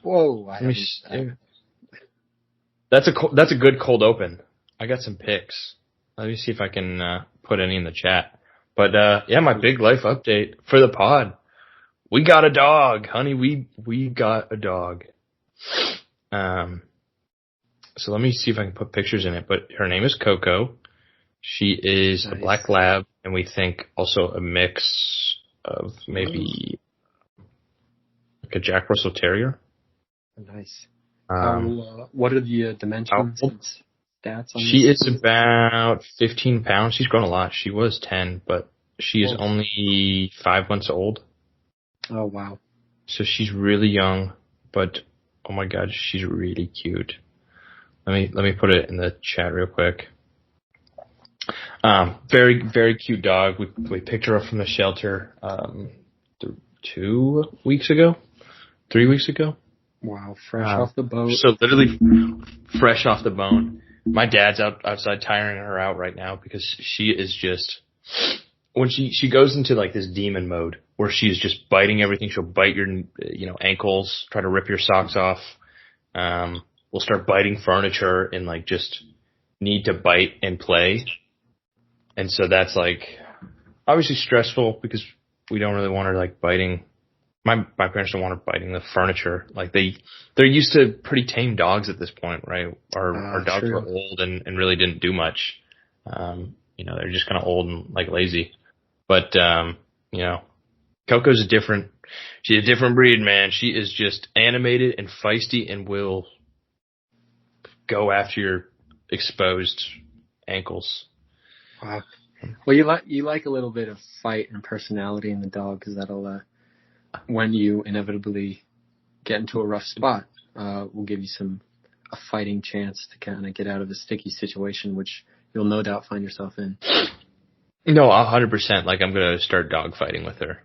Whoa, That's a good cold open. I got some picks. Let me see if I can put any in the chat. But yeah, my big life update for the pod. We got a dog, honey. We got a dog. So let me see if I can put pictures in it. But her name is Coco. She is a black lab, and we think also a mix of maybe like a Jack Russell Terrier. Nice. What are the dimensions and stats on She is about 15 pounds. She's grown a lot. She was 10, but she is only 5 months old. Oh, wow. So she's really young, but oh my God, she's really cute. Let me put it in the chat real quick. Very, very cute dog. We picked her up from the shelter 2 weeks ago, 3 weeks ago. Wow, fresh off the boat. So literally fresh off the bone. My dad's outside tiring her out right now because she is just, when she goes into like this demon mode where she is just biting everything. She'll bite your, ankles, try to rip your socks off. We'll start biting furniture and like just need to bite and play. And so that's like obviously stressful because we don't really want her like biting. My parents don't want her biting the furniture. Like they're used to pretty tame dogs at this point, right? Our dogs were old and really didn't do much. They're just kind of old and like lazy. But Coco's she's a different breed, man. She is just animated and feisty and will go after your exposed ankles. Wow. Well, you like a little bit of fight and personality in the dog because that'll, when you inevitably get into a rough spot, will give you a fighting chance to kind of get out of a sticky situation, which you'll no doubt find yourself in. No, 100%. Like I'm gonna start dog fighting with her.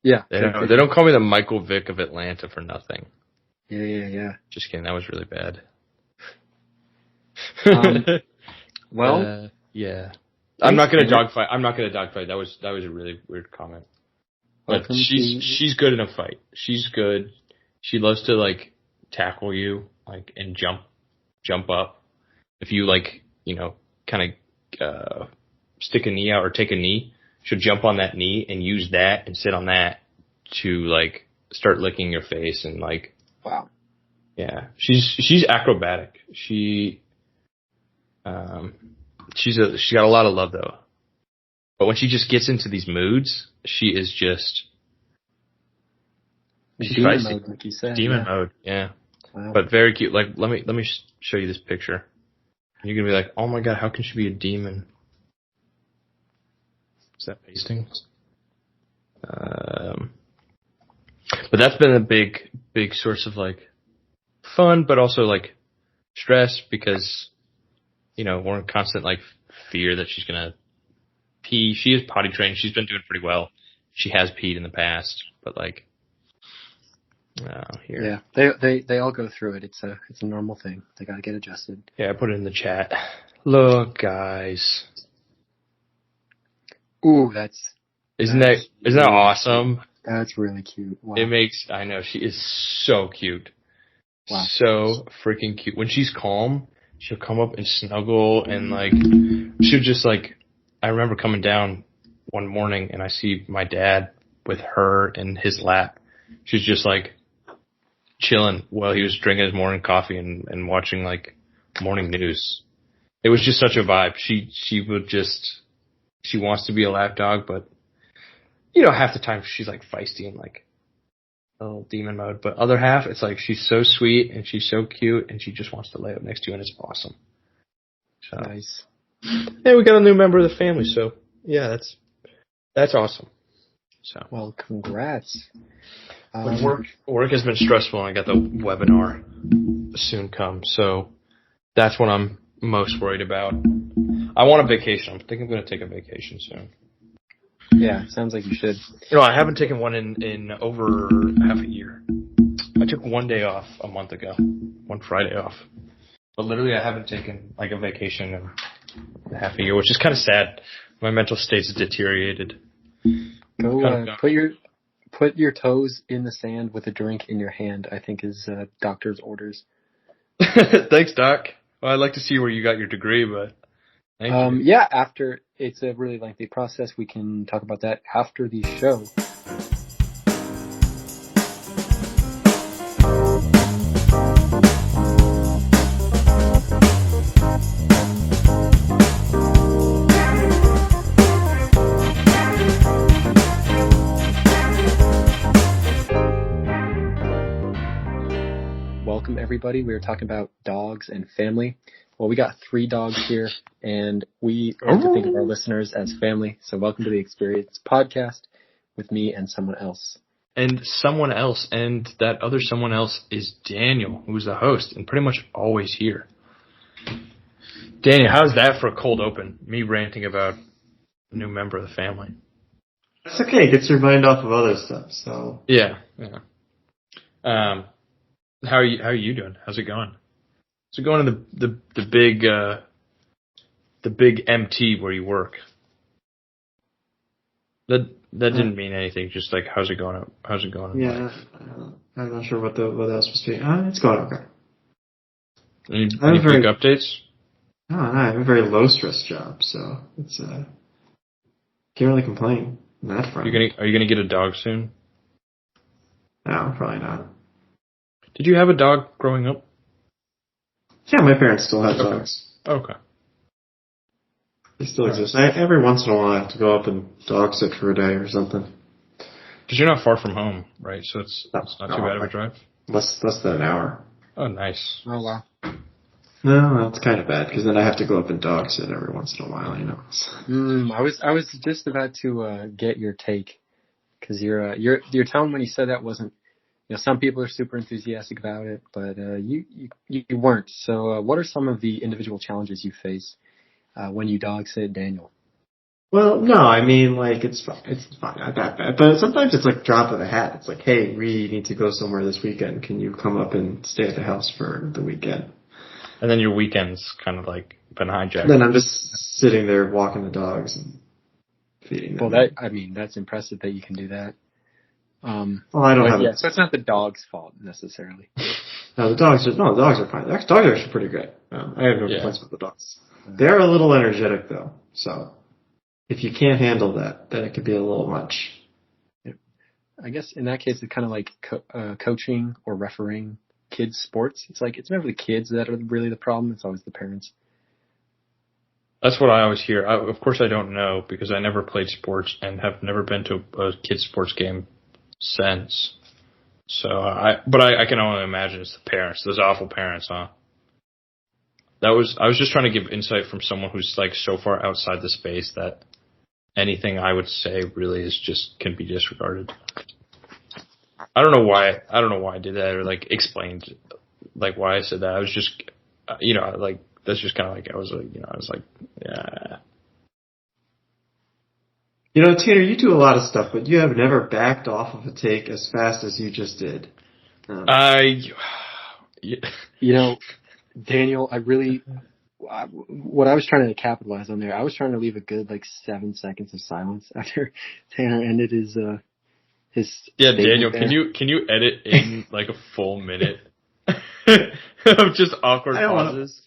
Yeah. They don't call me the Michael Vick of Atlanta for nothing. Yeah. Just kidding. That was really bad. Yeah. I'm not gonna dog fight. That was a really weird comment. But she's good in a fight. She's good. She loves to like tackle you, like and jump up. If you like, kind of stick a knee out or take a knee, she'll jump on that knee and use that and sit on that to like start licking your face and like. Wow. Yeah, she's acrobatic. She got a lot of love though. But when she just gets into these moods, she is just demon mode, like you said. Demon mode, yeah. Wow. But very cute. Like let me show you this picture. You're gonna be like, oh my God, how can she be a demon? Is that pasting? But that's been a big source of like fun, but also like stress because we're in constant like fear that she's gonna pee. She is potty trained. She's been doing pretty well. She has peed in the past, but like, here. Yeah, they all go through it. It's a normal thing. They gotta get adjusted. Yeah, I put it in the chat. Look, guys. Ooh, isn't that awesome? That's really cute. Wow. I know, she is so cute. Wow. So freaking cute. When she's calm, she'll come up and snuggle and like, she'll just like, I remember coming down one morning and I see my dad with her in his lap. She's just like chilling while he was drinking his morning coffee and watching like morning news. It was just such a vibe. She wants to be a lap dog, but half the time she's like feisty and like a little demon mode. But other half, it's like she's so sweet and she's so cute and she just wants to lay up next to you and it's awesome. So. Nice. Yeah, we got a new member of the family, so yeah, that's awesome. So. Well, congrats. Work has been stressful, and I got the webinar soon come, so that's what I'm most worried about. I want a vacation. I think I'm going to take a vacation soon. Yeah, sounds like you should. I haven't taken one in over half a year. I took one day off a month ago, one Friday off. But literally I haven't taken like a vacation in half a year, which is kind of sad. My mental state's deteriorated. Go put your toes in the sand with a drink in your hand, I think is doctor's orders. Thanks, Doc. Well, I'd like to see where you got your degree, but thank you. Yeah, after it's a really lengthy process. We can talk about that after the show. Welcome, everybody. We were talking about dogs and family. Well, we got 3 dogs here, and we like to think of our listeners as family. So welcome to the Experience Podcast with me and someone else. And someone else, and that other someone else is Daniel, who's the host and pretty much always here. Daniel, how's that for a cold open? Me ranting about a new member of the family. That's okay. It gets your mind off of other stuff. So Yeah. How are you doing? How's it going? How's it going in the big MT where you work? That didn't mean anything. Just like how's it going? How's it going? Yeah, I'm not sure what that was supposed to be. It's going okay. Any big updates? No, I have a very low stress job, so it's can't really complain on that front. Are you gonna get a dog soon? No, probably not. Did you have a dog growing up? Yeah, my parents still have dogs. Okay. They still exist. Every once in a while I have to go up and dog sit for a day or something. Because you're not far from home, right? So it's not too bad of a drive? Less than an hour. Oh, nice. Oh, wow. No, that's kind of bad, because then I have to go up and dog sit every once in a while, you know. I was just about to get your take, because your tone when you said that wasn't, some people are super enthusiastic about it, but you weren't. So what are some of the individual challenges you face when you dog sit Daniel? Well, no, I mean, like, it's fine. It's fine, not that bad. But sometimes it's like drop of the hat. It's like, hey, we need to go somewhere this weekend. Can you come up and stay at the house for the weekend? And then your weekend's kind of like been hijacked. Then I'm just sitting there walking the dogs and feeding them. Well, that's impressive that you can do that. Well, I don't have. Yeah, so it's not the dog's fault necessarily. No, the dogs are fine. The dogs are actually pretty good. I have no complaints with the dogs. They're a little energetic though, so if you can't handle that, then it could be a little much. I guess in that case, it's kind of like coaching or refereeing kids' sports. It's like it's never the kids that are really the problem. It's always the parents. That's what I always hear. Of course, I don't know because I never played sports and have never been to a kids' sports game since. So, but I can only imagine it's the parents, those awful parents, huh? I was just trying to give insight from someone who's like so far outside the space that anything I would say really can be disregarded. I don't know why I did that or like explained like why I said that. I was just, like that's just kind of like I was like, yeah. Tanner, you do a lot of stuff, but you have never backed off of a take as fast as you just did. Daniel, what I was trying to capitalize on there, I was trying to leave a good 7 seconds of silence after Tanner ended his. Yeah, Daniel, there. Can you edit in like a full minute of just awkward pauses?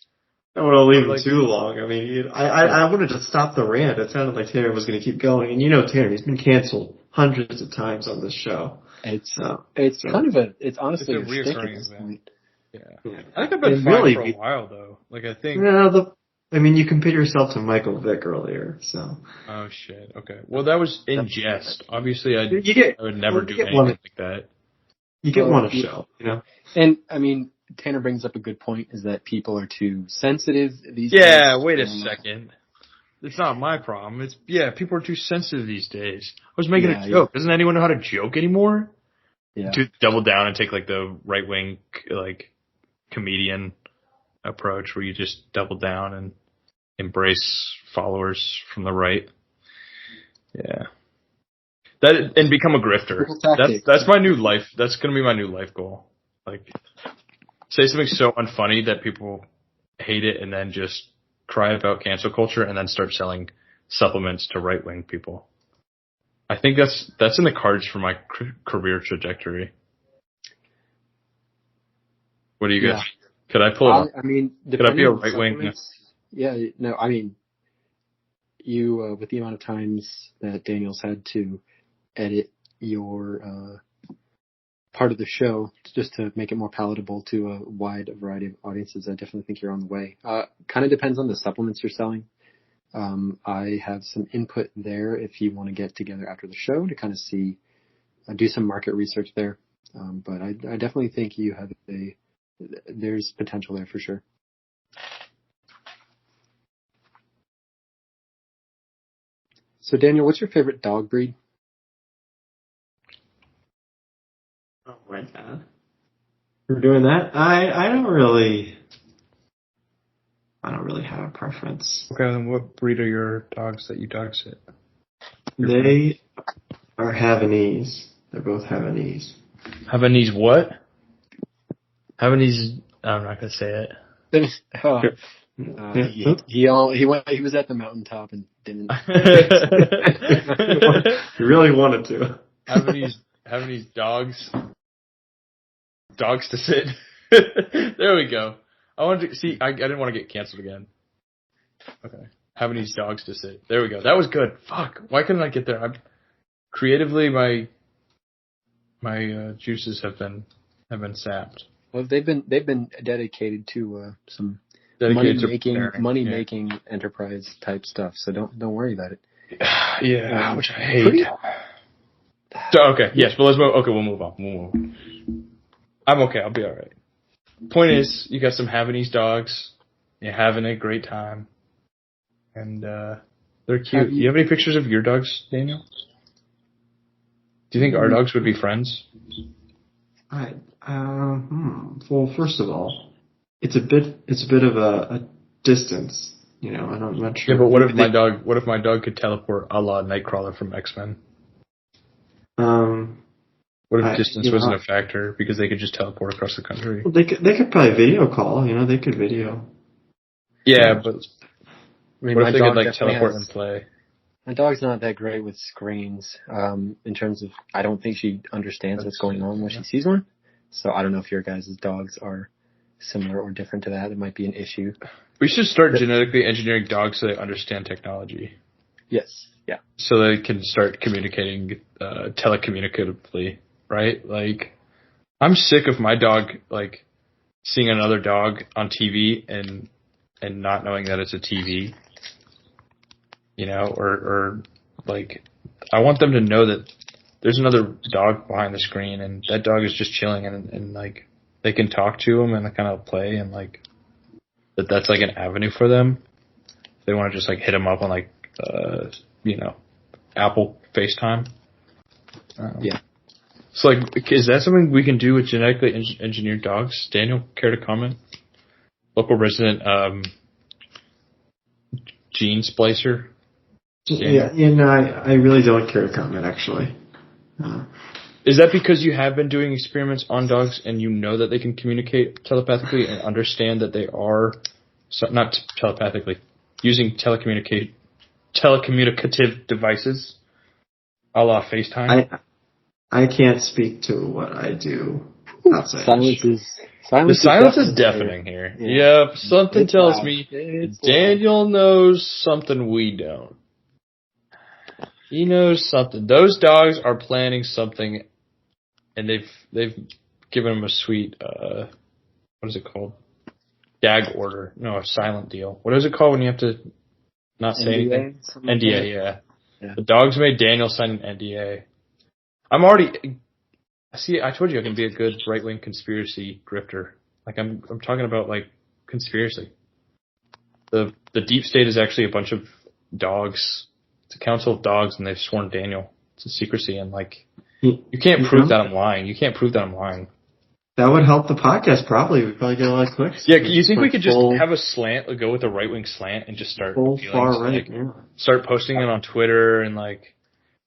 I don't want to leave him too long. I mean, I wanted to stop the rant. It sounded like Tanner was going to keep going. And Tanner, he's been canceled hundreds of times on this show. It's honestly a reoccurring event. Yeah. I think I've been fine for a while though. Like I think. You compared yourself to Michael Vick earlier, so. Oh shit. Okay. Well, that was in jest. Obviously, I would never do anything like that. You get one a show, And I mean, Tanner brings up a good point: is that people are too sensitive these days. Yeah. Wait a second. It's not my problem. People are too sensitive these days. I was making a joke. Doesn't anyone know how to joke anymore? Yeah. To double down and take like the right wing comedian approach where you just double down and embrace followers from the right. Yeah. And become a grifter. That's my new life. That's going to be my new life goal. Like, say something so unfunny that people hate it and then just cry about cancel culture and then start selling supplements to right-wing people. I think that's in the cards for my career trajectory. What do you guys? Could I pull it off? I mean, could I be a right wing? Yeah, no, I mean, you with the amount of times that Daniel's had to edit your part of the show just to make it more palatable to a wide variety of audiences, I definitely think you're on the way. Kind of depends on the supplements you're selling. I have some input there if you want to get together after the show to kind of see, do some market research there. But I definitely think you have there's potential there for sure. So Daniel, what's your favorite dog breed? Oh my god. We're doing that? I don't really have a preference. Okay, then what breed are your dogs that you dog sit? They are Havanese. They're both Havanese. Havanese what? Havanese, I'm not gonna say it. He was at the mountaintop and didn't. He really wanted to. Havanese dogs to sit. There we go. I wanted to see. I didn't want to get canceled again. Okay, Havanese dogs to sit. There we go. That was good. Fuck. Why couldn't I get there? Creatively, my juices have been sapped. Well, they've been dedicated to some money making enterprise type stuff. So don't worry about it. Yeah, which I hate. Okay, yes, but let's move. Okay, we'll move on. I'm okay. I'll be all right. Point is, you got some Havanese dogs. You're having a great time, and they're cute. Do you have any pictures of your dogs, Daniel? Do you think our dogs would be friends? Well, first of all, it's a bit of a distance, you know. I'm not sure. Yeah, but what if my dog could teleport a la Nightcrawler from X-Men? What if distance wasn't a factor because they could just teleport across the country? Well, they could probably video call, you know. They could video. Yeah, but what if they could teleport and play? My dog's not that great with screens. In terms of, I don't think she understands what's going on when she sees one. So I don't know if your guys' dogs are similar or different to that. It might be an issue. We should start genetically engineering dogs so they understand technology. Yes. Yeah. So they can start communicating telecommunicatively, right? Like, I'm sick of my dog like seeing another dog on TV and not knowing that it's a TV. You know, or like, I want them to know that there's another dog behind the screen, and that dog is just chilling, and like they can talk to him and kind of play, and like that's like an avenue for them. If they want to just like hit him up on like Apple FaceTime. Yeah. So like, is that something we can do with genetically engineered dogs? Daniel, care to comment? Local resident gene splicer. Yeah, I really don't care to comment, actually. Is that because you have been doing experiments on dogs and you know that they can communicate telepathically and understand that they are, not telepathically, using telecommunicative devices, a la FaceTime? I can't speak to what I do outside. The silence is deafening here. Yeah. Yep, something tells me Daniel knows something we don't. He knows something. Those dogs are planning something, and they've given him a sweet what is it called? Gag order. No, a silent deal. What is it called when you have to not say anything? NDA, yeah. The dogs made Daniel sign an NDA. I told you I can be a good right-wing conspiracy grifter. Like I'm talking about like conspiracy. The deep state is actually a bunch of dogs. It's a council of dogs, and they've sworn Daniel to secrecy. And like, you can't prove that I'm lying. You can't prove that I'm lying. That would help the podcast. Probably we'd probably get a lot of clicks. Yeah, you think we could just have a slant, go with a right-wing slant, and just start far right, start posting it on Twitter and like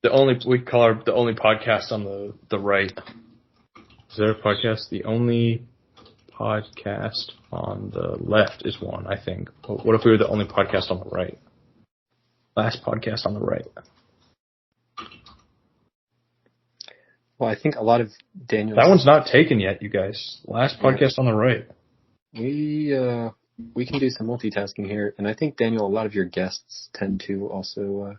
the only podcast on the right. Is there a podcast? The only podcast on the left is one, I think. What if we were the only podcast on the right? Last podcast on the right. Well, I think a lot of Daniel's... That one's not taken yet, you guys. Last podcast on the right. We can do some multitasking here, and I think, Daniel, a lot of your guests tend to also...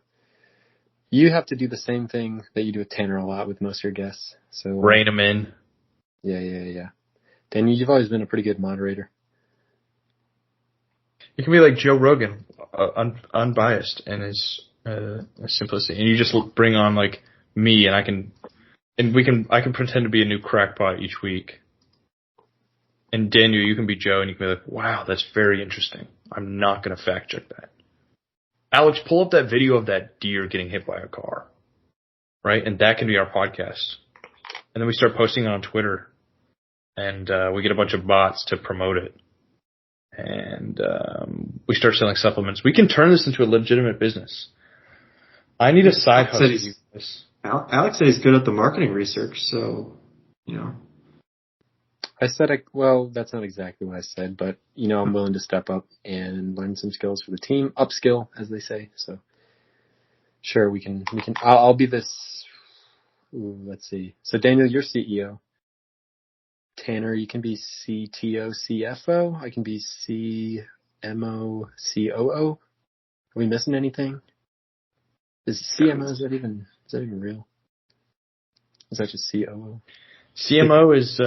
you have to do the same thing that you do with Tanner a lot with most of your guests. So rein them in. Yeah. Daniel, you've always been a pretty good moderator. You can be like Joe Rogan, unbiased in his simplicity, and you just bring on like me, and I can pretend to be a new crackpot each week. And Daniel, you can be Joe, and you can be like, "Wow, that's very interesting. I'm not going to fact check that." Alex, pull up that video of that deer getting hit by a car, right? And that can be our podcast. And then we start posting it on Twitter, and we get a bunch of bots to promote it. And we start selling supplements. We can turn this into a legitimate business. I need a side hustle. Alex said he's good at the marketing research, so, I said, well, that's not exactly what I said, but, I'm willing to step up and learn some skills for the team. Upskill, as they say. So, sure, we can, I'll be this, let's see. So, Daniel, you're CEO. Tanner, you can be CTO, CFO. I can be CMO, COO. Are we missing anything? Is CMO, is that even real? Is that just COO? CMO is,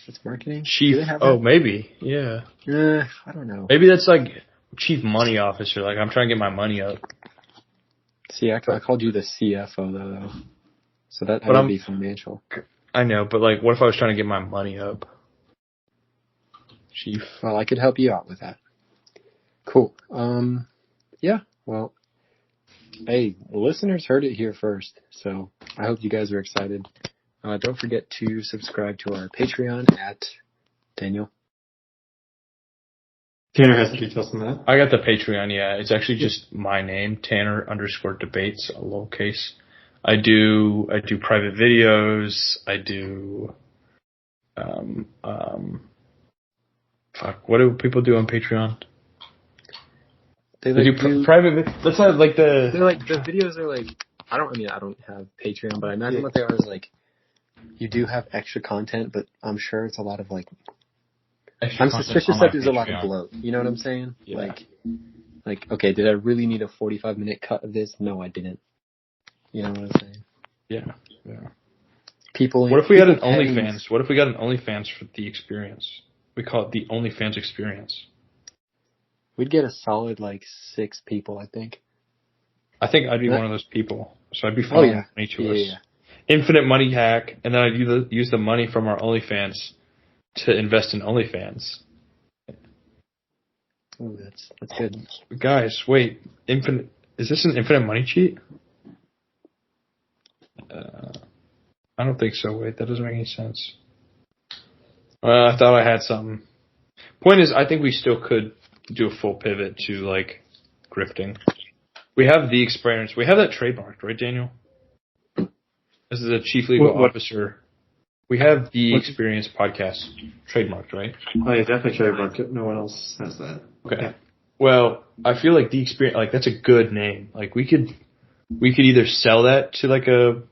it's marketing? Chief. Oh, maybe. Yeah. I don't know. Maybe that's like chief money officer. Like, I'm trying to get my money up. See, I called you the CFO though. So that would be financial. I know, but like, what if I was trying to get my money up? Chief. Well, I could help you out with that. Cool. Yeah, well, hey, listeners heard it here first, so I hope you guys are excited. Don't forget to subscribe to our Patreon at Daniel. Tanner has the details on that. I got the Patreon, yeah. It's actually just my name, Tanner_debates, a lowercase. I do private videos. I do, what do people do on Patreon? They do private. That's not like the. They're like the videos are like. I don't have Patreon, but I imagine what they are is like. You do have extra content, but I'm sure it's a lot of like. I'm suspicious that there's a lot of bloat. You know what I'm saying? Yeah. Like, okay, did I really need a 45-minute cut of this? No, I didn't. You know what I'm saying? Yeah. People. What if we had an OnlyFans? What if we got an OnlyFans for the experience? We call it the OnlyFans experience. We'd get a solid 6 people, I think. I think I'd be one of those people. So I'd be following each of us. Yeah. Infinite money hack, and then I'd use the money from our OnlyFans to invest in OnlyFans. Ooh, that's good. Guys, wait. Is this an infinite money cheat? I don't think so. Wait, that doesn't make any sense. I thought I had something. Point is, I think we still could do a full pivot to grifting. We have the experience. We have that trademarked, right, Daniel? As the chief legal officer, we have the experience podcast trademarked, right? Oh, yeah, definitely trademarked it. No one else has that. Okay. Yeah. Well, I feel like the experience, that's a good name. We could either sell that to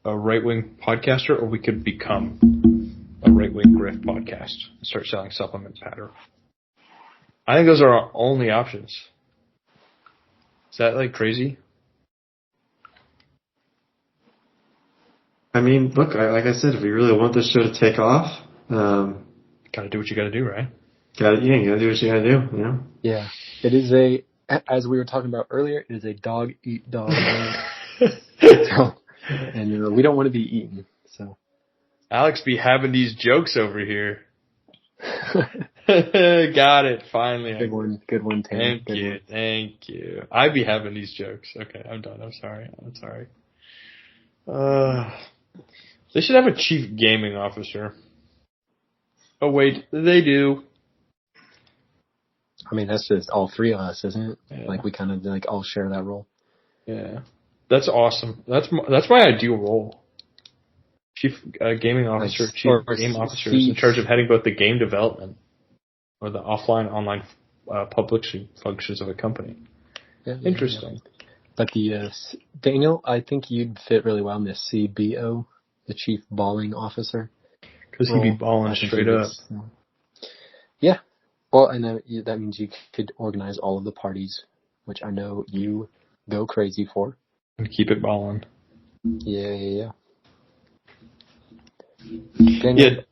a right-wing podcaster, or we could become a right-wing grift podcast and start selling supplement pattern. I think those are our only options. Is that crazy? I mean, look, like I said, if we really want this show to take off, gotta do what you gotta do, right? You gotta do what you gotta do, Yeah. It is as we were talking about earlier, it is a dog eat dog. And we don't want to be eaten, so. Alex be having these jokes over here. Got it, finally. Good one, Tanner. Thank you. I be having these jokes. Okay, I'm done. I'm sorry. They should have a chief gaming officer. Oh wait, they do. I mean, that's just all 3 of us, isn't it? Yeah. We kind of all share that role. Yeah, that's awesome. That's my ideal role. Chief gaming officer, game officer is in charge of heading both the game development or the offline, online publishing functions of a company. Yeah, interesting. But Daniel, I think you'd fit really well in the CBO, the Chief Balling Officer. Because he'd be balling straight up. Yeah. Well, I know that means you could organize all of the parties, which I know you go crazy for. And keep it balling. Yeah. Daniel,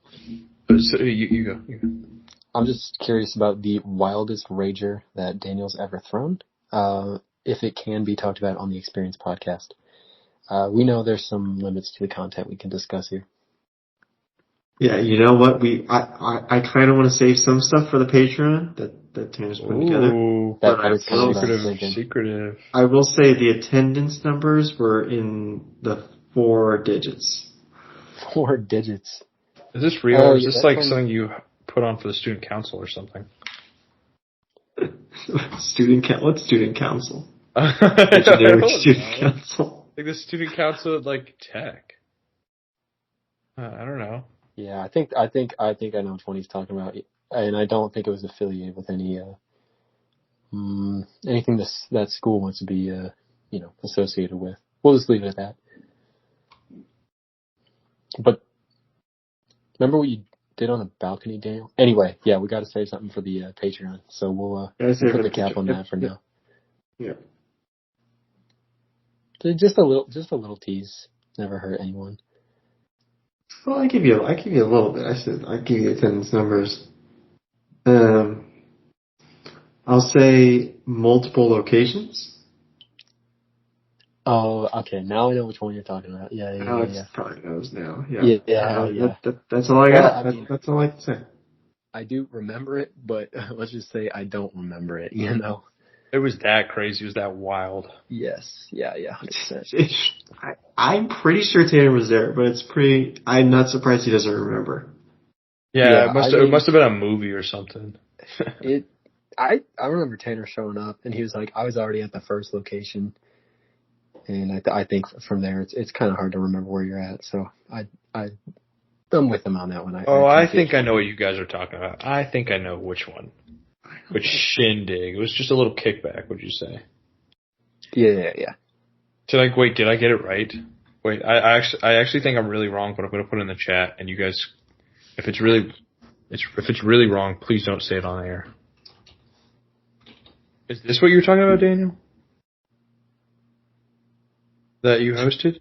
so you go. I'm just curious about the wildest rager that Daniel's ever thrown. If it can be talked about on the Experience podcast. We know there's some limits to the content we can discuss here. Yeah, you know what? I kind of want to save some stuff for the Patreon that Tanner's putting together. But is secretive. I will say the attendance numbers were in the 4 digits. 4 digits. Is this real? Or is this like something you put on for the student council or something? What's student council? Engineering student council. Like the student council at like tech. I don't know. Yeah, I think I know which one he's talking about, and I don't think it was affiliated with any anything that school wants to be associated with. We'll just leave it at that. But remember what you did on the balcony, Daniel? Anyway, yeah, we got to save something for the Patreon, so we'll put the cap on that for now. Yeah. So just a little tease, never hurt anyone. Well, I give you a little bit. I said I give you attendance numbers. I'll say multiple locations. Oh, okay. Now I know which one you're talking about. Yeah. Alex probably knows now. Yeah. That's all I got. That's all I can say. I do remember it, but let's just say I don't remember it. You know. It was that crazy. It was that wild. Yes. Yeah. 100%. I'm pretty sure Tanner was there, but I'm not surprised he doesn't remember. Yeah, it must have been a movie or something. I remember Tanner showing up, and he was like, I was already at the first location, and I think from there it's kind of hard to remember where you're at. So I'm with him on that one. I think I know what you guys are talking about. I think I know which one. Which shindig? It was just a little kickback. Would you say? Yeah. Did I get it right? Wait, I actually think I'm really wrong, but I'm going to put it in the chat, and you guys, if it's really wrong, please don't say it on air. Is this what you were talking about, Daniel? That you hosted?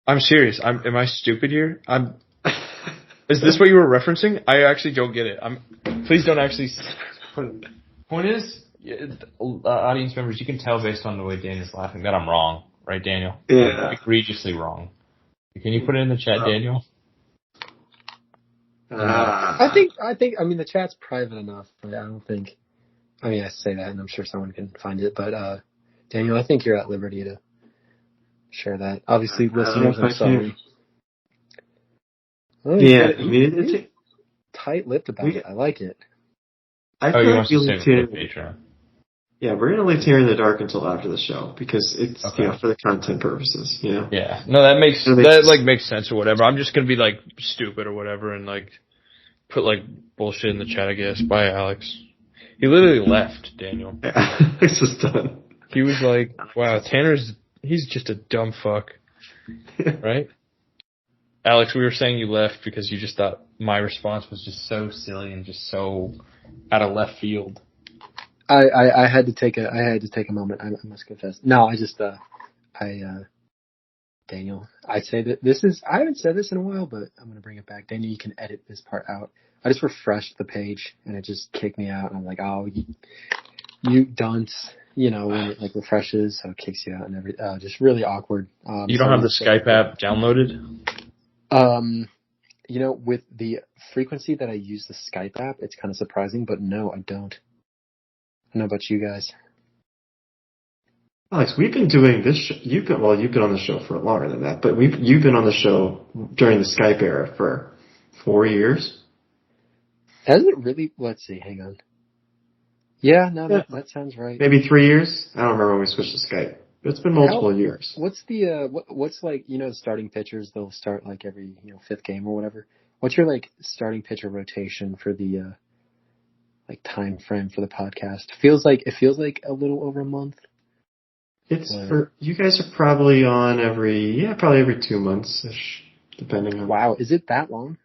I'm serious. Am I stupid here? Is this what you were referencing? I actually don't get it. Please don't actually. Point is, audience members, you can tell based on the way Daniel's laughing that I'm wrong, right, Daniel? Yeah. I'm egregiously wrong. Can you put it in the chat, Daniel? I think. I mean, the chat's private enough, but I don't think. I mean, I say that, and I'm sure someone can find it. But Daniel, I think you're at liberty to share that. Obviously, listeners, I'm sorry. Yeah, I mean, it's tight-lipped about it. I like it. I feel like you leave Tanner. Yeah, we're gonna leave Tanner in the dark until after the show because it's for the content purposes, you know. Yeah, no, that makes sense or whatever. I'm just gonna be like stupid or whatever and like put like bullshit in the chat. I guess. Bye, Alex. He literally left, Daniel. Yeah, Alex is done. He was like, "Wow, he's just a dumb fuck," right? Alex, we were saying you left because you just thought my response was just so silly and just so out of left field. I had to take a moment. I must confess. No, Daniel, I say that I haven't said this in a while, but I'm going to bring it back. Daniel, you can edit this part out. I just refreshed the page and it just kicked me out. And I'm like, oh, you dunce, when it like refreshes, so it kicks you out and just really awkward. You don't have the Skype app downloaded? With the frequency that I use the Skype app, it's kind of surprising, but no, I don't. I don't know about you guys. Alex, we've been doing this. You've been on the show for longer than that, but you've been on the show during the Skype era for 4 years. Has it really? Let's see. Hang on. Yeah, no, that sounds right. Maybe 3 years. I don't remember when we switched to Skype. But it's been multiple years. What's the what's like the starting pitchers? They'll start like every 5th game or whatever. What's your like starting pitcher rotation for the like time frame for the podcast? It feels like a little over a month. It's for you guys are probably on probably every 2 months ish, depending on. Wow, is it that long?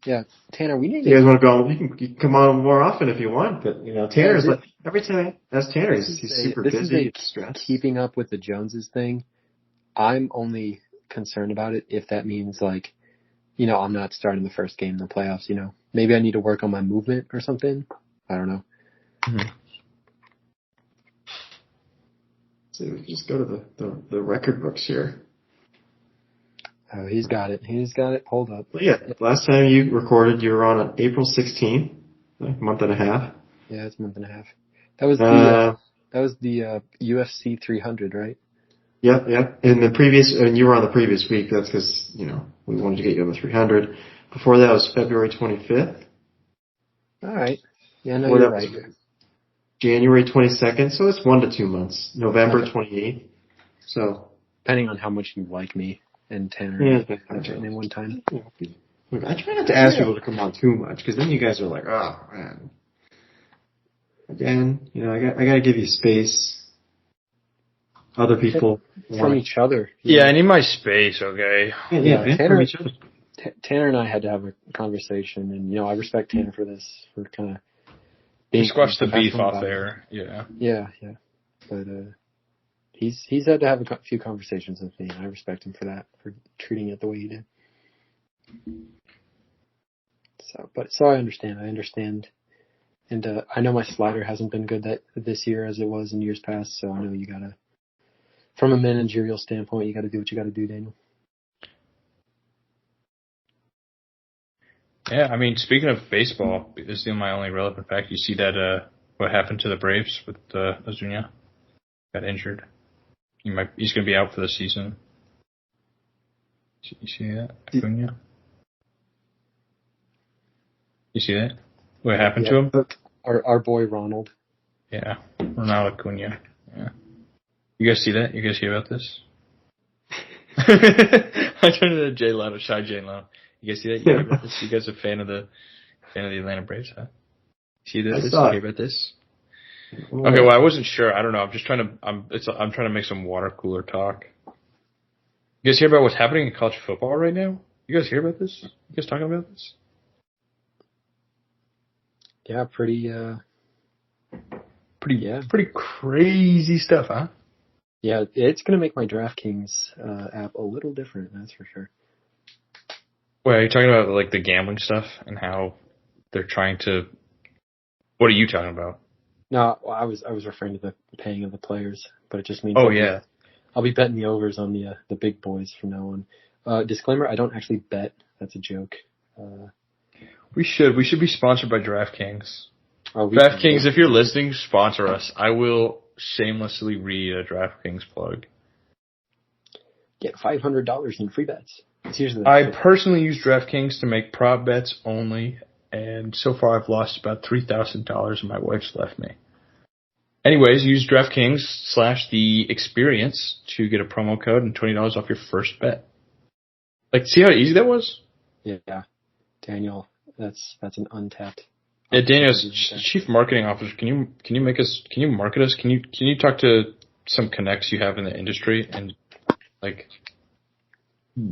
Yeah, Tanner, we need You guys want to go? You can come on more often if you want, but Tanner's like every time I ask Tanner, he's super busy. This is stressed. Keeping up with the Joneses thing. I'm only concerned about it if that means like, I'm not starting the first game in the playoffs. Maybe I need to work on my movement or something. I don't know. Mm-hmm. So we can just go to the record books here. Oh, he's got it. Hold up. Well, yeah, last time you recorded, you were on April 16th, a month and a half. Yeah, it's a month and a half. That was the UFC 300, right? Yep. And you were on the previous week. That's because we wanted to get you on the 300. Before that was February 25th. All right. Yeah, no, you're right. January 22nd, so it's 1 to 2 months. November 28th. So depending on how much you like me and Tanner in one time. Look, I try not to ask people to come on too much because then you guys are like, oh man. Again, I gotta give you space. Other people from each other. Yeah, I need my space. Okay. Yeah, Tanner, from each other. Tanner and I had to have a conversation, and I respect Tanner for this, for kind of being squash the beef off air. Yeah. Yeah. But he's had to have a few conversations with me, and I respect him for that, for treating it the way he did. So I understand. And I know my slider hasn't been good this year as it was in years past, so I know you gotta, from a managerial standpoint, you gotta do what you gotta do, Daniel. Yeah, I mean, speaking of baseball, this is my only relevant fact. You see that what happened to the Braves with Ozuna? Got injured. He's going to be out for the season. You see that, Acuna? You see that? What happened to him? Our boy Ronald. Yeah, Ronald Acuna. Yeah. You guys see that? You guys hear about this? I turned to Jay Leno, Shy Jay Leno. You guys see that? You hear about this? You guys are a fan of the Atlanta Braves, huh? See this? You hear about this? Okay, well, I wasn't sure. I don't know. I'm just trying to make some water cooler talk. You guys hear about what's happening in college football right now? You guys hear about this? You guys talking about this? Yeah, pretty crazy stuff, huh? Yeah, it's gonna make my DraftKings app a little different. That's for sure. Wait, are you talking about like the gambling stuff and how they're trying to? What are you talking about? No, I was referring to the paying of the players, but it just means. Oh yeah. I'll be betting the overs on the big boys from now on. Disclaimer: I don't actually bet. That's a joke. We should be sponsored by DraftKings. DraftKings, if you're listening, sponsor us. I will shamelessly read a DraftKings plug. Get $500 in free bets. I personally use DraftKings to make prop bets only, and so far I've lost about $3,000 and my wife's left me. Anyways, use DraftKings /the-experience to get a promo code and $20 off your first bet. Like, see how easy that was? Yeah. Daniel, that's an untapped. Yeah, Daniel's chief marketing officer. Can you market us? Can you talk to some connects you have in the industry and like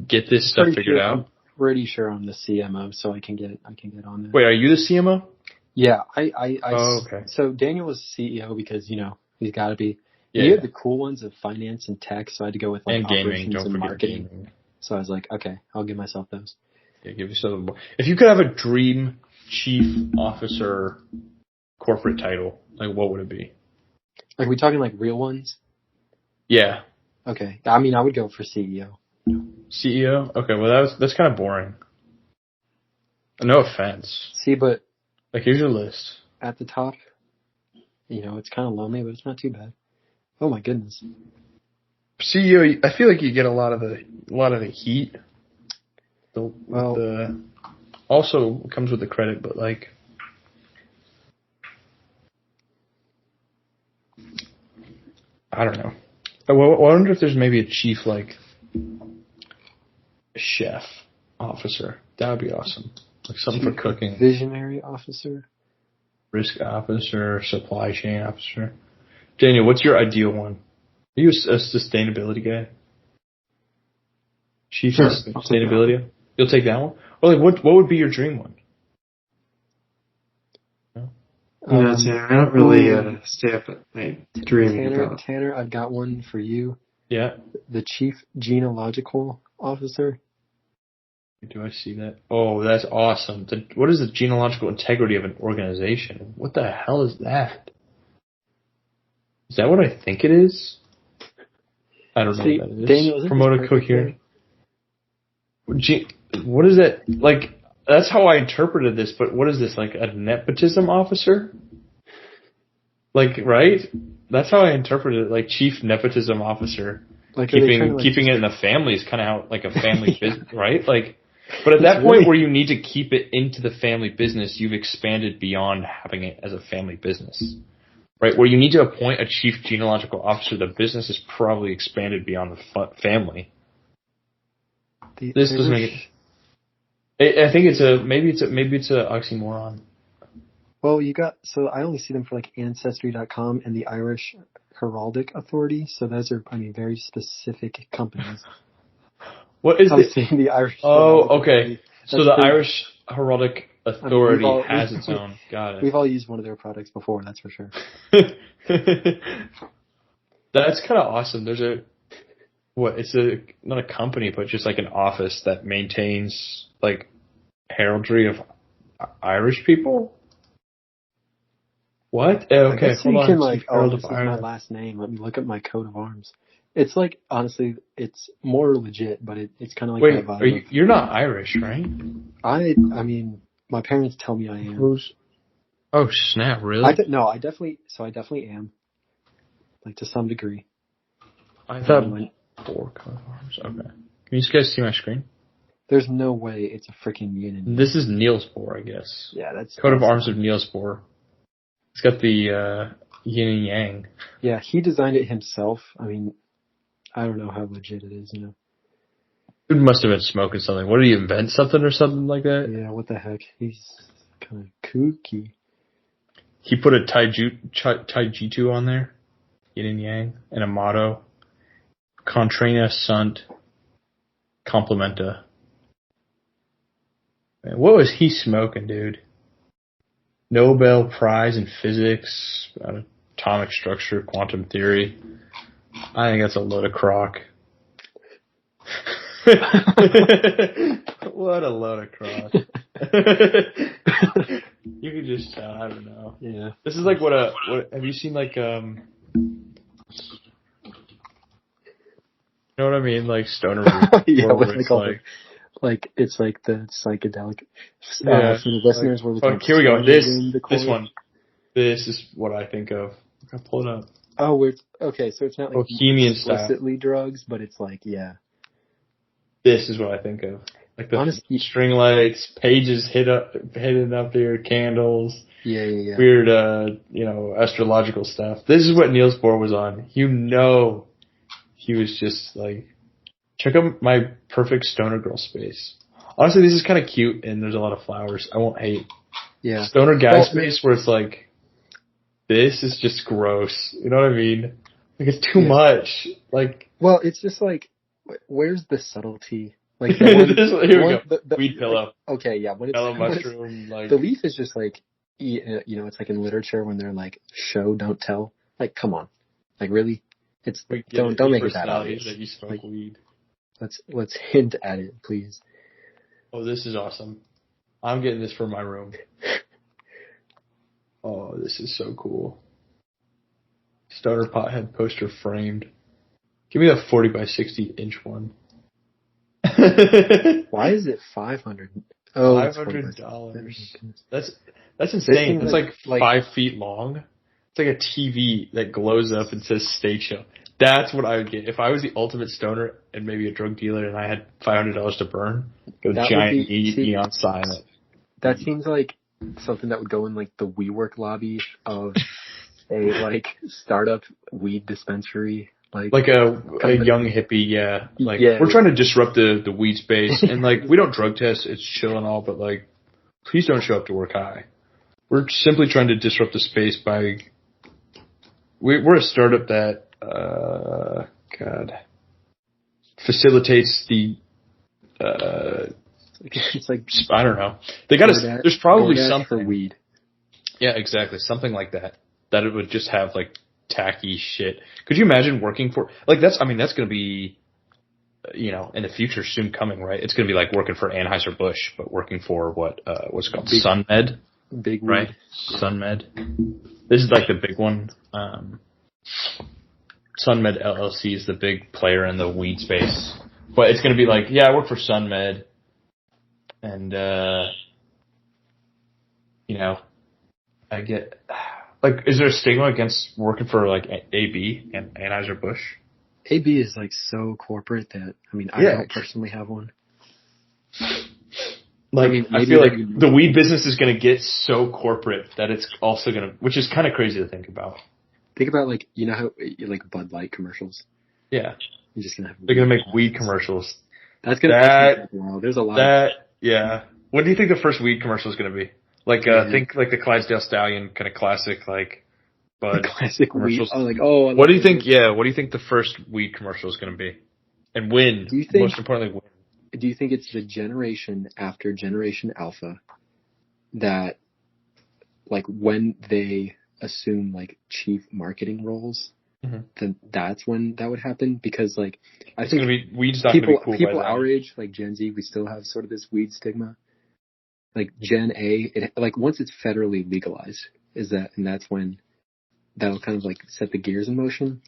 get this stuff figured out? I'm pretty sure I'm the CMO, so I can get on there. Wait, are you the CMO? Yeah, okay. So Daniel was CEO because he's got to be. Yeah. He had the cool ones of finance and tech, so I had to go with like operations gaming. and marketing. Gaming. So I was like, okay, I'll give myself those. Yeah, give yourself more. If you could have a dream chief officer corporate title, like what would it be? Like, are we talking like real ones? Yeah. Okay. I mean, I would go for CEO. CEO? Okay, well that's kind of boring. No offense. See, but like, here's your list. At the top, it's kind of lonely, but it's not too bad. Oh my goodness. CEO, I feel like you get a lot of the heat. Also comes with the credit, but like, I don't know. I wonder if there's maybe a chief, like, chef officer. That would be awesome. Like something for cooking. Visionary officer. Risk officer, supply chain officer. Daniel, what's your ideal one? Are you a sustainability guy? Chief Sure, sustainability? You'll take that one? Or like, what would be your dream one? No? Tanner, I don't really stay up at night dreaming about. Tanner, I've got one for you. Yeah. The Chief Genealogical Officer. Do I see that? Oh, that's awesome. What is the genealogical integrity of an organization? What the hell is that? Is that what I think it is? I don't know what that is. Daniel, Promote a coherent. What is that? Like, that's how I interpreted this, but what is this? Like a nepotism officer? Like, right? That's how I interpreted it. Like chief nepotism officer. Like keeping it in the family is kind of how, like a family business, right? Like, but at that point where you need to keep it into the family business, you've expanded beyond having it as a family business. Right? Where you need to appoint a chief genealogical officer, the business is probably expanded beyond the family. This doesn't make it. I think maybe it's a oxymoron. Well, I only see them for like Ancestry.com and the Irish Heraldic Authority. So those are, very specific companies. What is it? The Irish. Oh, okay. So the Irish Heraldic Authority has its own. Got it. We've all used one of their products before, that's for sure. That's kind of awesome. There's it's not a company, but just like an office that maintains like heraldry of Irish people. What? Okay, hold on. This is my last name. Let me look at my coat of arms. It's like, honestly, it's more legit, but it's kind of like that vibe. Wait, you're not Irish, right? I mean, my parents tell me I am. Oh snap! Really? I definitely am. Like to some degree. I thought 4 coat of arms. Okay. Can you guys see my screen? There's no way it's a freaking yin and yang. This is Nielsbohr, I guess. Yeah, that's coat of arms of Nielsbohr. It's got the yin and yang. Yeah, he designed it himself. I mean, I don't know how legit it is, Dude must have been smoking something. What did he invent? Something or something like that? Yeah, what the heck? He's kind of kooky. He put a taijutsu on there, yin and yang, and a motto: Contraina sunt complementa. Man, what was he smoking, dude? Nobel Prize in Physics, atomic structure, quantum theory. I think that's a load of crock. What a load of crock. You could just tell, I don't know. Yeah. This is like what have you seen like, you know what I mean? Like stoner. Yeah, what's it called? Like, it's like the psychedelic. For the listeners, we're looking here we go. This one. This is what I think of. I'll pull it up. Oh, okay, so it's not like Bohemian explicitly style drugs, but it's like, yeah. This is what I think of. Like the string lights, pages hidden up here, candles. Yeah. Weird, astrological stuff. This is what Niels Bohr was on. He was just like, check out my perfect stoner girl space. Honestly, this is kind of cute, and there's a lot of flowers. I won't hate. Yeah. Stoner guy space where it's like, this is just gross. You know what I mean? Like, it's too much. Like, well, it's just like, where's the subtlety? Like, here we go. Weed pillow. Like, okay, yeah. When it's, Yellow mushroom. Like, the leaf is just like, it's like in literature when they're like, show, don't tell. Like, come on. Like, really? Don't make it that obvious. That you smoke weed. Let's hint at it, please. Oh, this is awesome. I'm getting this for my room. Oh, this is so cool. Stoner Pothead poster framed. Give me that 40 by 60 inch one. Why is it $500? Oh, $500. That's insane. It's like 5 feet long. It's like a TV that glows up and says "Stay Chill." That's what I would get if I was the ultimate stoner and maybe a drug dealer and I had $500 to burn. Get a giant neon sign. That seems like something that would go in like the WeWork lobby of a like startup weed dispensary. Like a young hippie, yeah. Like, we're trying to disrupt the weed space, and like, we don't drug test, it's chill and all, but like, please don't show up to work high. We're simply trying to disrupt the space by we're a startup that facilitates the It's like I don't know. They got us. There's probably something for weed. Yeah, exactly. Something like that. That it would just have like tacky shit. Could you imagine working for like that's? I mean, that's going to be, in the future soon coming, right? It's going to be like working for Anheuser-Busch, but working for what's it called SunMed, big weed. right? SunMed. This is like the big one. SunMed LLC is the big player in the weed space, but it's going to be like, yeah, I work for SunMed, and I get like, is there a stigma against working for like AB and Anheuser-Busch? AB is like so corporate that I don't personally have one. Like, I feel like the weed business is going to get so corporate that it's also going to, which is kind of crazy to think about. Think about like, how like Bud Light commercials. Yeah, you're just gonna have. They're going to make weed commercials. That's going to. There's a lot. Yeah. What do you think the first weed commercial is going to be? Like, think like the Clydesdale Stallion kind of classic, like Bud classic commercials. Weed. What do you think? Yeah, what do you think the first weed commercial is going to be? And when? Most importantly, when? Do you think it's the generation after Generation Alpha that, like, when they assume like chief marketing roles, then that's when that would happen? Because like, I think weed's not gonna be cool people our age, like Gen Z, we still have sort of this weed stigma. Like Gen A, like once it's federally legalized, and that's when that'll kind of like set the gears in motion,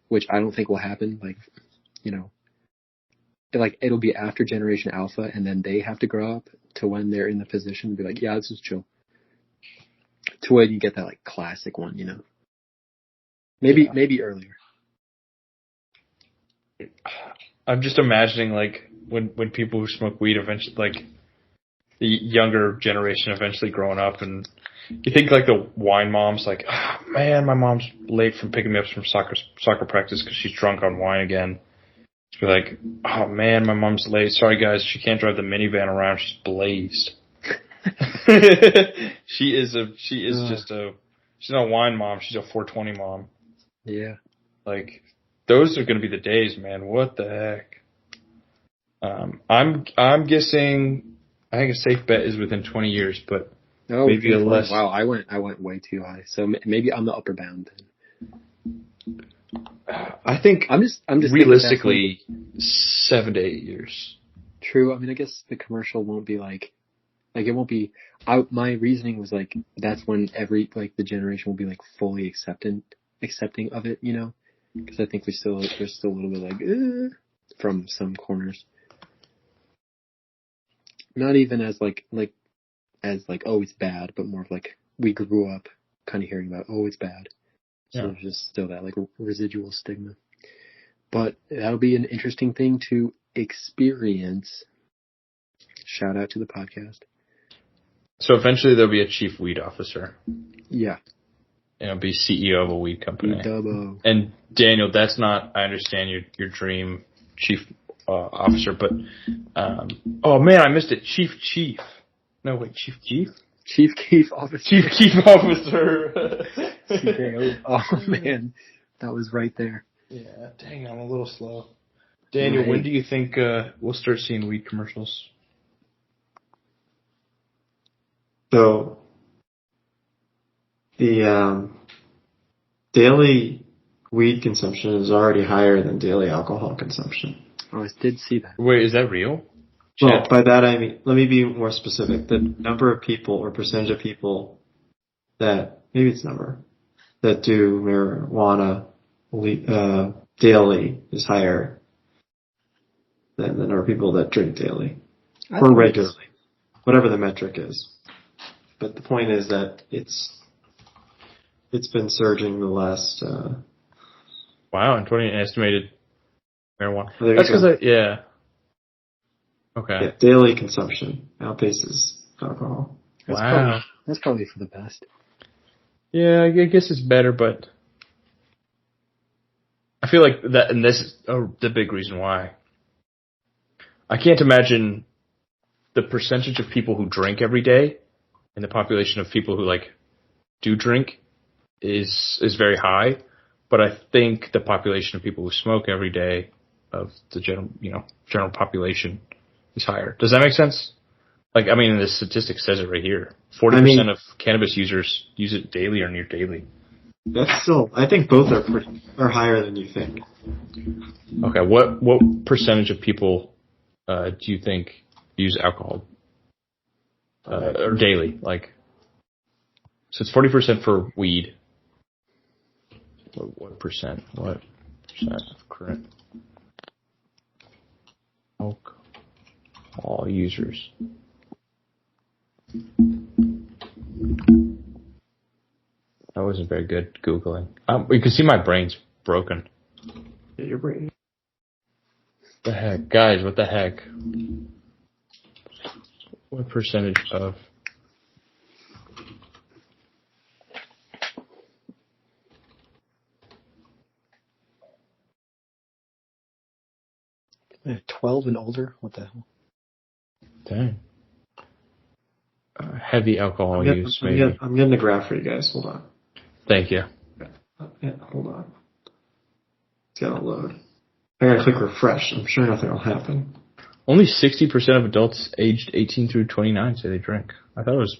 which I don't think will happen. Like, like it'll be after Generation Alpha, and then they have to grow up to when they're in the position to be like, yeah, this is chill. To when you get that like classic one, maybe earlier. I'm just imagining like when people who smoke weed eventually, like the younger generation eventually growing up, and you think like the wine moms, like, oh, man, my mom's late from picking me up from soccer practice because she's drunk on wine again. She'd be like, oh man, my mom's late. Sorry guys, she can't drive the minivan around. She's blazed. She's not a wine mom. She's a 420 mom. Yeah. Like, those are going to be the days, man. What the heck? I'm guessing, I think a safe bet is within 20 years, but maybe a less. Wow, I went way too high. So maybe I'm the upper bound then. I think I'm just realistically 7 to 8 years. True. I guess the commercial won't be like it won't be. My reasoning was like that's when the generation will be like fully accepting of it, because I think there's still a little bit like from some corners. Not even as like oh it's bad, but more of like we grew up kind of hearing about oh it's bad. So there's just still that like residual stigma. But that'll be an interesting thing to experience. Shout out to the podcast. So eventually there'll be a chief weed officer. Yeah. And it'll be CEO of a weed company. Dubbo. And Daniel, that's not, I understand your dream chief officer, but, oh man, I missed it. Chief. No, wait, Chief? Chief Keef Officer. Chief Keef Officer. CKO. Oh man, that was right there. Yeah, dang, I'm a little slow. Daniel, when do you think we'll start seeing weed commercials? So, the daily weed consumption is already higher than daily alcohol consumption. Oh, I did see that. Wait, is that real? Well, by that I mean, let me be more specific. The number of people or percentage of people that do marijuana daily is higher than the number of people that drink daily or regularly, whatever the metric is. But the point is that it's been surging the last. Wow, in 20 estimated marijuana. That's because Okay. Yeah, daily consumption outpaces alcohol. That's probably for the best. Yeah, I guess it's better, but I feel like that, and this is the big reason why. I can't imagine the percentage of people who drink every day and the population of people who do drink is very high. but I think the population of people who smoke every day of the general population is higher. Does that make sense? Like, I mean, the statistic says it right here. 40% of cannabis users use it daily or near daily. That's still, I think both are higher than you think. Okay, what percentage of people do you think use alcohol or daily? Like, so it's 40% for weed. What percent? What percent of current alcohol users? That wasn't very good Googling. You can see my brain's broken. Yeah, your brain. The heck? Guys, what the heck? What percentage of... Yeah, 12 and older? What the hell? Dang. Heavy alcohol use, maybe. I'm getting the graph for you guys. Hold on. Thank you. Yeah, hold on. It's gotta load. I gotta click refresh. I'm sure nothing will happen. Only 60% of adults aged 18 through 29 say they drink. I thought it was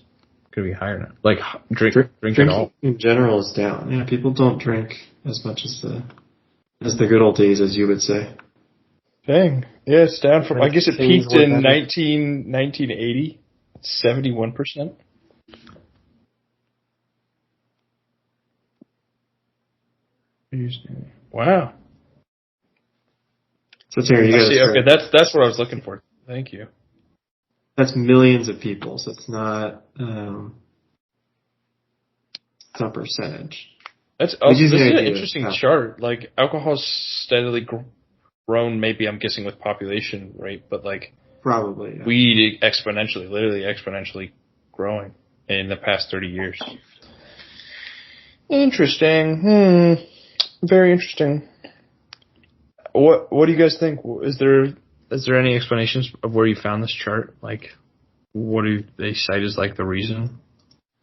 going to be higher now. Like, drink at all. In general is down. Yeah, people don't drink as much as the good old days, as you would say. Dang. Yeah, it's down from, I guess it peaked in 1980. 71%. Wow. So Terry, you guys. Okay, that's what I was looking for. Thank you. That's millions of people, so it's not some percentage. This is an interesting chart. Like, alcohol's steadily grown, maybe I'm guessing with population rate, but like probably weed literally exponentially growing in the past 30 years. Interesting. Very interesting. What do you guys think? Is there any explanations of where you found this chart? Like, what do they cite as like the reason?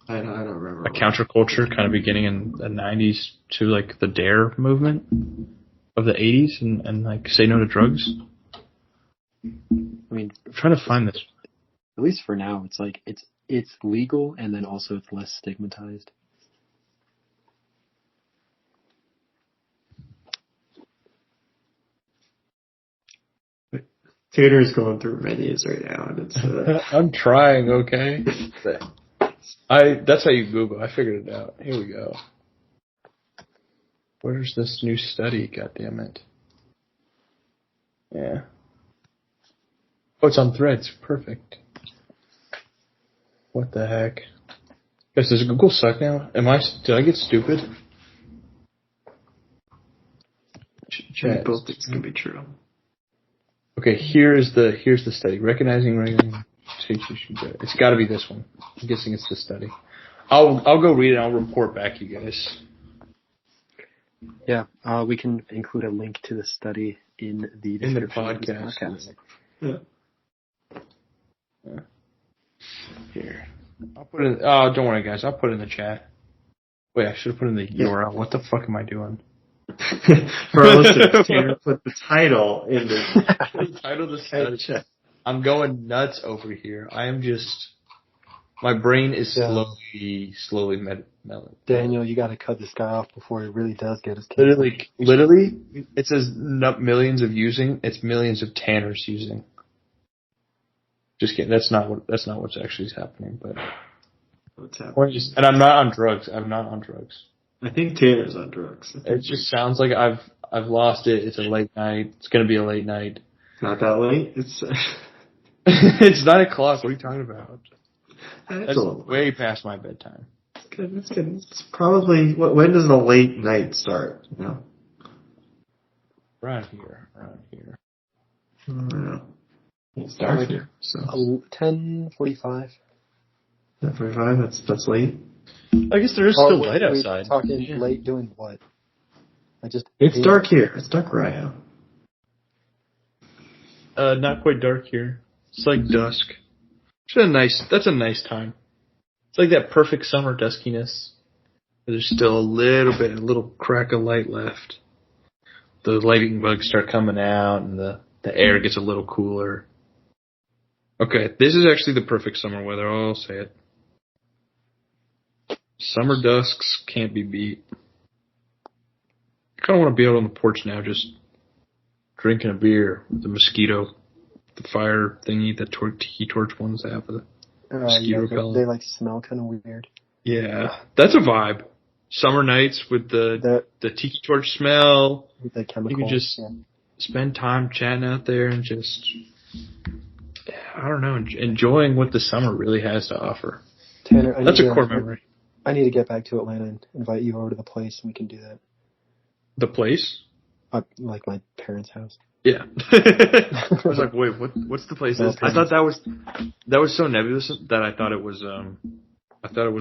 I don't remember. A counterculture kind of beginning in the 90s to like the DARE movement of the 80s and like say no to drugs. I mean, I'm trying to find this. At least for now, it's like it's legal and then also it's less stigmatized. Tater's going through menus right now, and it's. I'm trying, okay. That's how you Google. I figured it out. Here we go. Where's this new study? God damn it. Yeah. Oh, it's on Threads. Perfect. What the heck? Guys, does Google suck now? Did I get stupid? Chat. Both things can be true. Okay, here's the study. Recognizing it's got to be this one. I'm guessing it's the study. I'll go read it. I'll report back, you guys. Yeah, we can include a link to the study in the podcast. Yeah. Here, I'll put it. Oh, don't worry, guys. I'll put it in the chat. Wait, I should have put in the URL. What the fuck am I doing? For our listeners, Tater put the title in the title of the study. I'm going nuts over here. I am just. My brain is slowly melting. Daniel, you got to cut this guy off before he really does get his case. Literally, it says not millions of using. It's millions of tanners using. Just kidding. That's not what's actually happening. But what's happening? And I'm not on drugs. I'm not on drugs. I think Tater's on drugs. It just sounds like I've lost it. It's a late night. It's gonna be a late night. Not that late. It's it's 9 o'clock. What are you talking about? That's way past my bedtime. It's good. It's good. It's probably when does the late night start? You know? Around here. Yeah. It's dark here. So 10:45. 10:45. That's late. I guess there is still light outside. Talking late doing what? It's dark here. It's dark where I am. Not quite dark here. It's like dusk. That's a nice time. It's like that perfect summer duskiness. There's still a little crack of light left. The lightning bugs start coming out, and the air gets a little cooler. Okay, this is actually the perfect summer weather. I'll say it. Summer dusks can't be beat. I kind of want to be out on the porch now, just drinking a beer with the mosquito, the fire thingy that tiki torch ones have. The mosquito repellent. They like smell kind of weird. Yeah, that's a vibe. Summer nights with the tiki torch smell. With the chemicals. You can just spend time chatting out there and just, I don't know, enjoying what the summer really has to offer. Tanner, that's a core memory. I need to get back to Atlanta and invite you over to the place, and we can do that. The place? Like my parents' house. Yeah. I was like, wait, what's the place? I thought that was so nebulous that I thought it was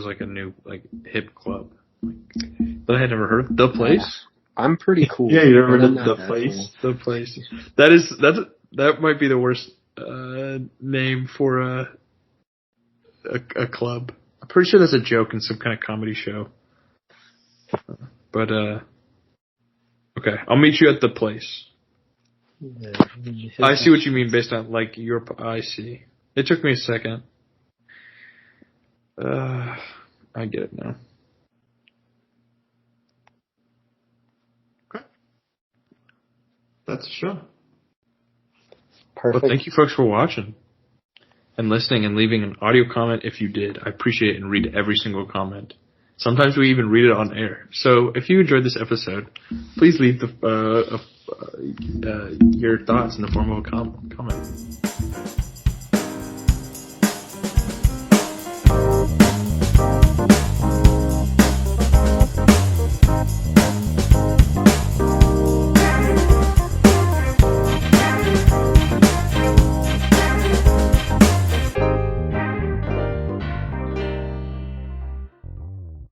like a new like hip club. But I had never heard of the place. I'm pretty cool. Yeah, you never heard of the place? Cool. The place. That might be the worst name for a club. I'm pretty sure that's a joke in some kind of comedy show. But okay, I'll meet you at the place. Yeah, I see what you mean based on like your. I see. It took me a second. I get it now. Okay, that's a show. Perfect. Well, thank you folks for watching and listening and leaving an audio comment if you did. I appreciate it and read every single comment. Sometimes we even read it on air. So if you enjoyed this episode, please leave your thoughts in the form of a comment.